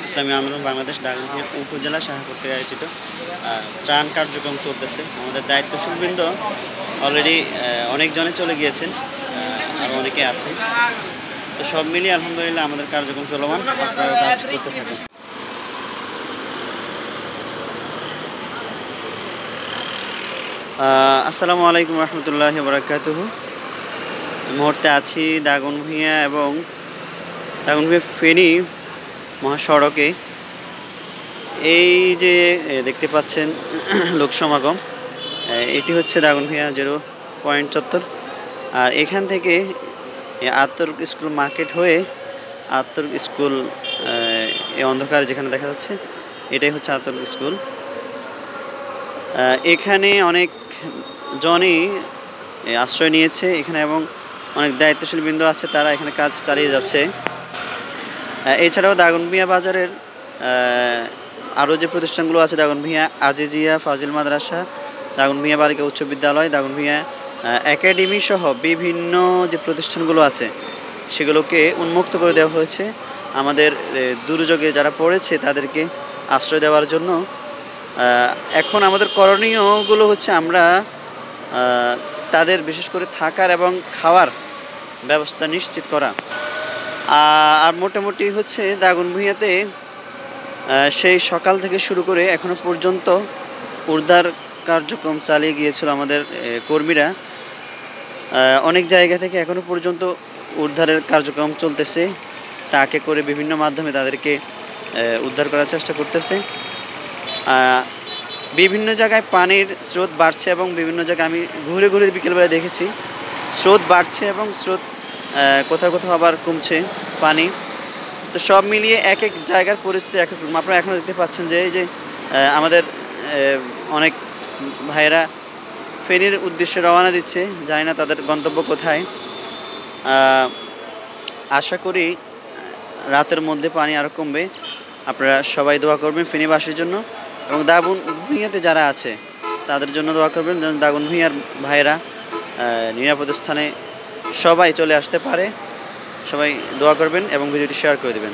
ইসলামী আন্দোলন বাংলাদেশ দাগনভূঞা উপজেলা শাখা কর্তৃক আয়োজিত ত্রাণ কার্যক্রম চলতেছে। আমাদের দায়িত্বশীল বৃন্দ অলরেডি অনেকজনে চলে গিয়েছেন, আর অনেকে আছে। তো সব মিলিয়ে আলহামদুলিল্লাহ আমাদের কার্যক্রম চলমান, আপনারা কাজ করতে থাকুন। আসসালামু আলাইকুম রহমতুল্লাহি ওয়া বারাকাতুহু। মুহূর্তে আছি দাগনভূঞা এবং দাগনভূঞা ফেনী মহাসড়কে। এই যে দেখতে পাচ্ছেন লোক সমাগম, এটি হচ্ছে দাগনভূঞা 0 পয়েন্ট চত্বর। আর এখান থেকে আত্মরূপ স্কুল মার্কেট হয়ে আত্মরূপ স্কুল, এই অন্ধকার যেখানে দেখা যাচ্ছে এটাই হচ্ছে আত্মরূপ স্কুল। এখানে অনেক জনই আশ্রয় নিয়েছে এখানে, এবং অনেক দায়িত্বশীল বৃন্দ আছে, তারা এখানে কাজ চালিয়ে যাচ্ছে। এছাড়াও দাগনভূঞা বাজারের আরও যে প্রতিষ্ঠানগুলো আছে, দাগনভূঞা আজিজিয়া ফাজিল মাদ্রাসা, দাগনভূঞা বালিকা উচ্চ বিদ্যালয়, দাগনভূঞা একাডেমি সহ বিভিন্ন যে প্রতিষ্ঠানগুলো আছে সেগুলোকে উন্মুক্ত করে দেওয়া হয়েছে আমাদের দুর্যোগে যারা পড়েছে তাদেরকে আশ্রয় দেওয়ার জন্য। এখন আমাদের করণীয়গুলো হচ্ছে আমরা তাদের বিশেষ করে থাকার এবং খাওয়ার ব্যবস্থা নিশ্চিত করা। আর মোটামুটি হচ্ছে দাগনভূঞাতে সেই সকাল থেকে শুরু করে এখনো পর্যন্ত উদ্ধার কার্যক্রম চালিয়ে গিয়েছিল আমাদের কর্মীরা। অনেক জায়গা থেকে এখনো পর্যন্ত উদ্ধারের কার্যক্রম চলতেছে, ট্রাকে করে বিভিন্ন মাধ্যমে তাদেরকে উদ্ধার করার চেষ্টা করতেছে। বিভিন্ন জায়গায় পানির স্রোত বাড়ছে এবং বিভিন্ন জায়গায় আমি ঘুরে ঘুরে বিকেলবেলায় দেখেছি স্রোত বাড়ছে এবং স্রোত কোথাও কোথাও আবার কমছে পানি। তো সব মিলিয়ে এক এক জায়গার পরিস্থিতি এক এক রকম। আপনারা এখনও দেখতে পাচ্ছেন যে এই যে আমাদের অনেক ভাইয়েরা ফেনীর উদ্দেশ্যে রওনা দিচ্ছে, জানি না তাদের গন্তব্য কোথায়। আশা করি রাতের মধ্যে পানি আরও কমবে। আপনারা সবাই দোয়া করবেন ফেনীবাসীর জন্য, এবং দাগনভূঞাতে যারা আছে তাদের জন্য দোয়া করবেন যেন দাগনভূঞার ভাইয়েরা নিরাপদ স্থানে সবাই চলে আসতে পারে। সবাই দোয়া করবেন এবং ভিডিওটি শেয়ার করে দেবেন।